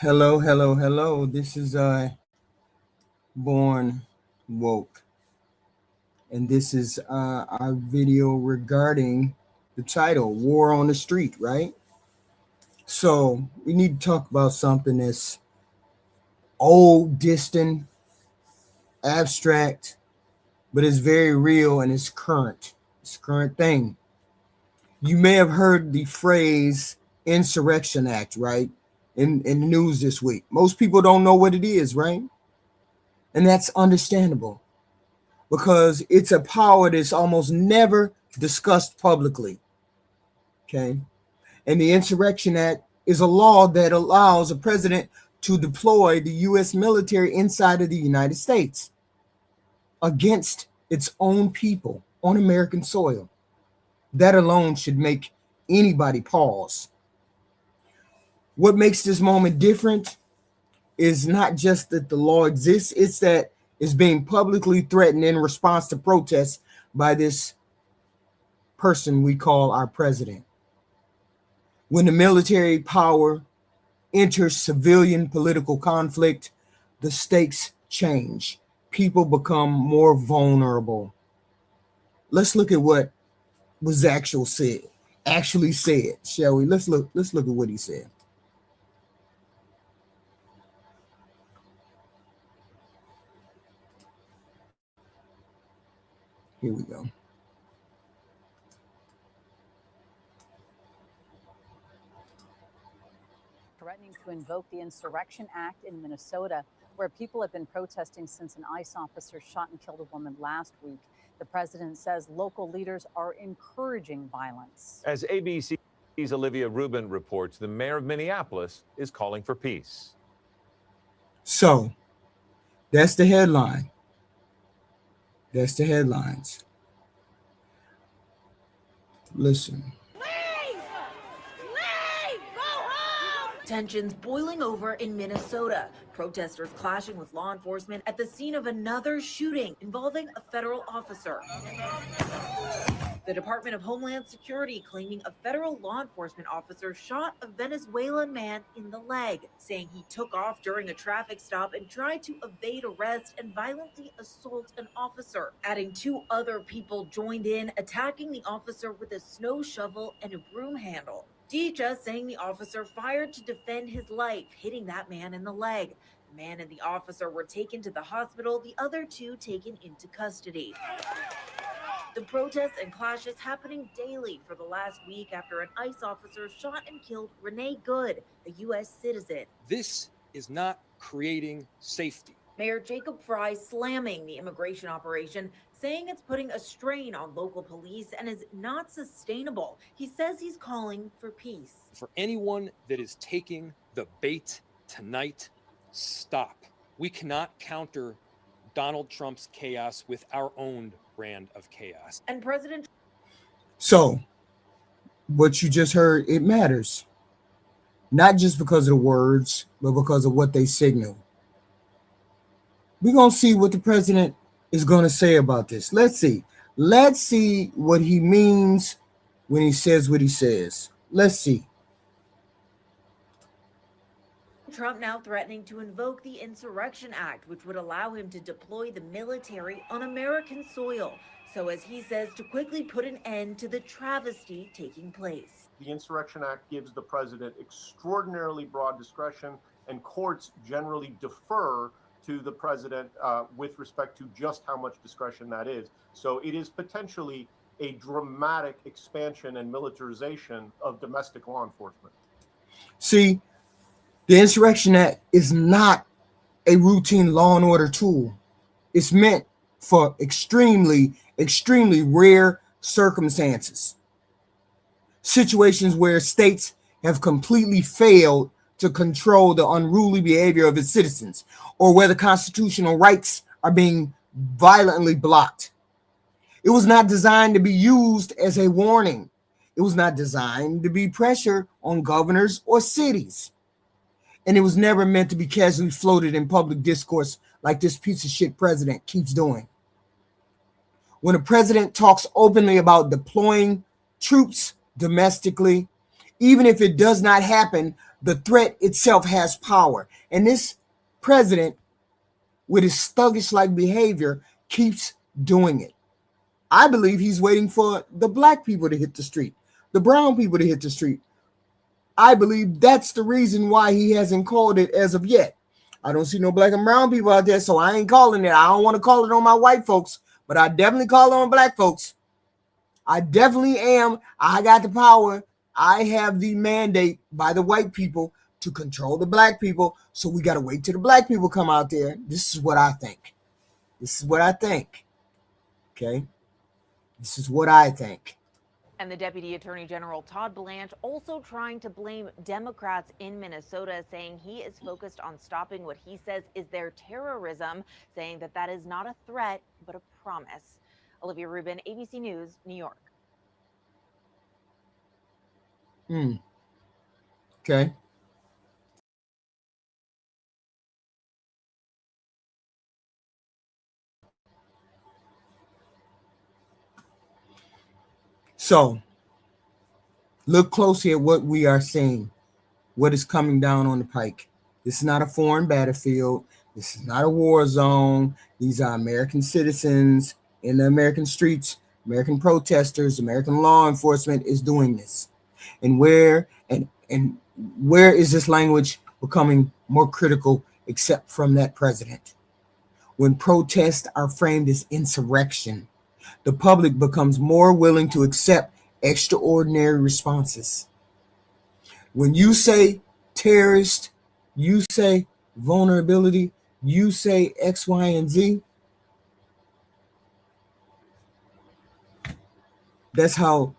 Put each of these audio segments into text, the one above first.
Hello, hello, hello. This is Born Woke, and this is our video regarding the title "War on the Street." Right. So we need to talk about something that's old, distant, abstract, but it's very real and it's current. It's a current thing. You may have heard the phrase "Insurrection Act," right? In the news this week. Most people don't know what it is, right? And that's understandable because it's a power that's almost never discussed publicly. Okay. And the Insurrection Act is a law that allows a president to deploy the U.S. military inside of the United States against its own people on American soil. That alone should make anybody pause. What makes this moment different is not just that the law exists, it's that it's being publicly threatened in response to protests by this person we call our president. When the military power enters civilian political conflict, the stakes change. People become more vulnerable. Let's look at what was actually said, shall we? Let's look at what he said. Here we go. Threatening to invoke the Insurrection Act in Minnesota, where people have been protesting since an ICE officer shot and killed a woman last week. The president says local leaders are encouraging violence. As ABC's Olivia Rubin reports, the mayor of Minneapolis is calling for peace. So, that's the headline. That's the headlines. Listen. Tensions boiling over in Minnesota. Protesters clashing with law enforcement at the scene of another shooting involving a federal officer. The Department of Homeland Security claiming a federal law enforcement officer shot a Venezuelan man in the leg, saying he took off during a traffic stop and tried to evade arrest and violently assault an officer. Adding 2 other people joined in, attacking the officer with a snow shovel and a broom handle. DHS saying the officer fired to defend his life, hitting that man in the leg. The man and the officer were taken to the hospital, the other 2 taken into custody. The protests and clashes happening daily for the last week after an ICE officer shot and killed Renee Good, a U.S. citizen. This is not creating safety. Mayor Jacob Fry slamming the immigration operation, saying it's putting a strain on local police and is not sustainable. He says he's calling for peace. For anyone that is taking the bait tonight, stop. We cannot counter Donald Trump's chaos with our own brand of chaos. And President. So, what you just heard, it matters. Not just because of the words, but because of what they signal. We're going to see what the president is going to say about this. Let's see. Let's see what he means when he says what he says. Let's see. Trump now threatening to invoke the Insurrection Act, which would allow him to deploy the military on American soil. So, as he says, to quickly put an end to the travesty taking place. The Insurrection Act gives the president extraordinarily broad discretion, and courts generally defer to the president with respect to just how much discretion that is. So it is potentially a dramatic expansion and militarization of domestic law enforcement. See, the Insurrection Act is not a routine law and order tool. It's meant for extremely, extremely rare circumstances. Situations where states have completely failed to control the unruly behavior of its citizens, or where the constitutional rights are being violently blocked. It was not designed to be used as a warning. It was not designed to be pressure on governors or cities. And it was never meant to be casually floated in public discourse like this piece of shit president keeps doing. When a president talks openly about deploying troops domestically, even if it does not happen The threat itself has power. And this president, with his thuggish-like behavior, keeps doing it. I believe he's waiting for the black people to hit the street, the brown people to hit the street. I believe that's the reason why he hasn't called it as of yet. I don't see no black and brown people out there, so I ain't calling it. I don't want to call it on my white folks, but I definitely call it on black folks. I definitely am. I got the power. I have the mandate by the white people to control the black people, so we got to wait till the black people come out there. This is what I think. This is what I think. Okay? This is what I think. And the Deputy Attorney General Todd Blanche also trying to blame Democrats in Minnesota, saying he is focused on stopping what he says is their terrorism, saying that that is not a threat, but a promise. Olivia Rubin, ABC News, New York. Okay. So, look closely at what we are seeing, what is coming down on the pike. This is not a foreign battlefield. This is not a war zone. These are American citizens in the American streets, American protesters, American law enforcement is doing this. And where is this language becoming more critical except from that president? When protests are framed as insurrection, the public becomes more willing to accept extraordinary responses. When you say terrorist, you say vulnerability, you say X, Y, and Z, that's how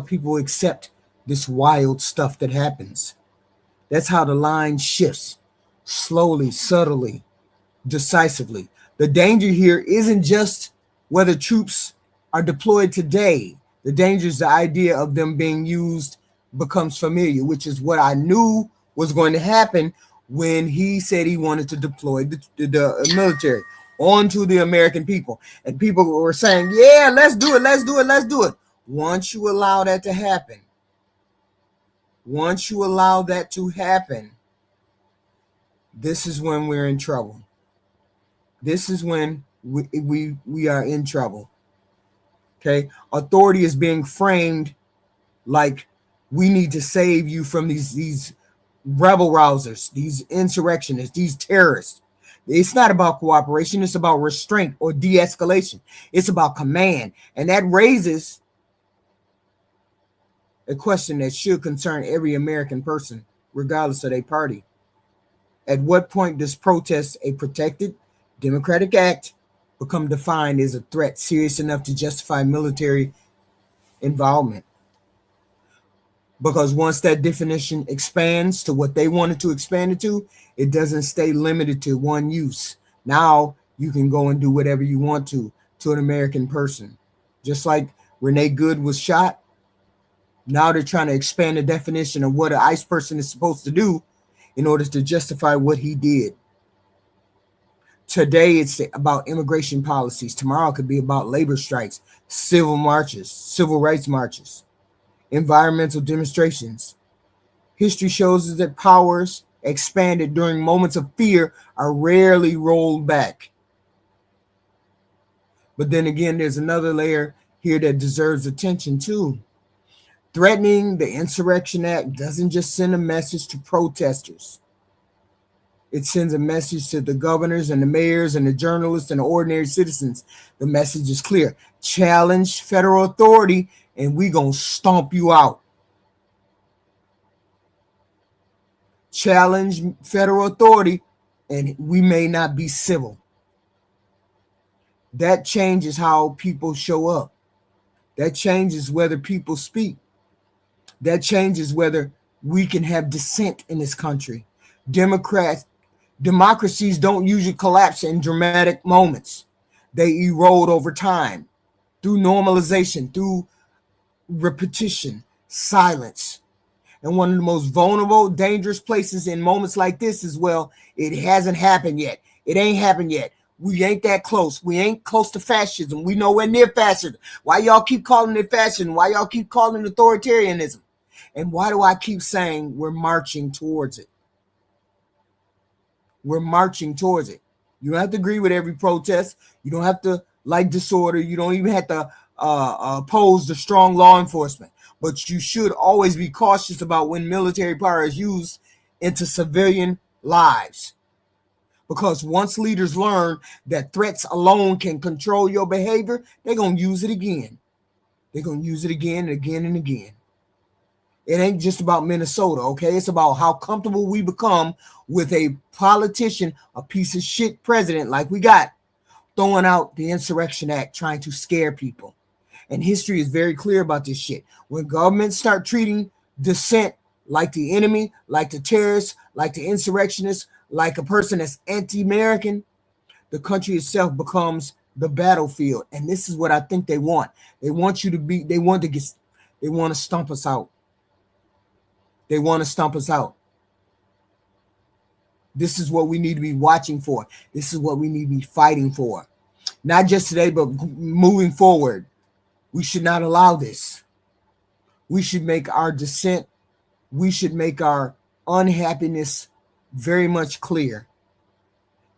people accept this wild stuff that happens. That's how the line shifts slowly, subtly, decisively. The danger here isn't just whether troops are deployed today. The danger is the idea of them being used becomes familiar, which is what I knew was going to happen when he said he wanted to deploy the military onto the American people. And people were saying, yeah, let's do it, let's do it, let's do it. Once you allow that to happen, this is when we're in trouble. This is when we are in trouble. Okay, authority is being framed like we need to save you from these rebel rousers, these insurrectionists, these terrorists. It's not about cooperation. It's about restraint or de-escalation. It's about command. And that raises a question that should concern every American person, regardless of their party. At what point does protest, a protected democratic act, become defined as a threat serious enough to justify military involvement? Because once that definition expands to what they wanted to expand it to, it doesn't stay limited to one use. Now you can go and do whatever you want to an American person. Just like Renee Good was shot, now they're trying to expand the definition of what an ICE person is supposed to do in order to justify what he did. Today, it's about immigration policies. Tomorrow, it could be about labor strikes, civil marches, civil rights marches, environmental demonstrations. History shows us that powers expanded during moments of fear are rarely rolled back. But then again, there's another layer here that deserves attention too. Threatening the Insurrection Act doesn't just send a message to protesters. It sends a message to the governors and the mayors and the journalists and the ordinary citizens. The message is clear. Challenge federal authority and we're going to stomp you out. Challenge federal authority and we may not be civil. That changes how people show up. That changes whether people speak. That changes whether we can have dissent in this country. Democracies don't usually collapse in dramatic moments. They erode over time through normalization, through repetition, silence. And one of the most vulnerable, dangerous places in moments like this is, well, it hasn't happened yet. It ain't happened yet. We ain't that close. We ain't close to fascism. We nowhere near fascism. Why y'all keep calling it fascism? Why y'all keep calling it authoritarianism? And why do I keep saying we're marching towards it? We're marching towards it. You don't have to agree with every protest. You don't have to like disorder. You don't even have to oppose the strong law enforcement. But you should always be cautious about when military power is used into civilian lives. Because once leaders learn that threats alone can control your behavior, they're going to use it again. They're going to use it again and again and again. It ain't just about Minnesota, okay? It's about how comfortable we become with a politician, a piece of shit president like we got, throwing out the Insurrection Act, trying to scare people. And history is very clear about this shit. When governments start treating dissent like the enemy, like the terrorists, like the insurrectionists, like a person that's anti-American, the country itself becomes the battlefield. And this is what I think they want. They want you to be, they want to stomp us out. They want to stomp us out. This is what we need to be watching for. This is what we need to be fighting for. Not just today, but moving forward. We should not allow this. We should make our dissent, we should make our unhappiness very much clear.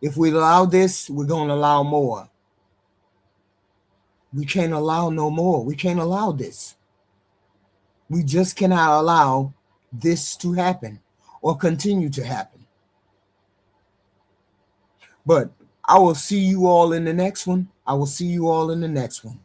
If we allow this, we're going to allow more. We can't allow no more. We can't allow this. We just cannot allow this to happen or continue to happen. But I will see you all in the next one. I will see you all in the next one.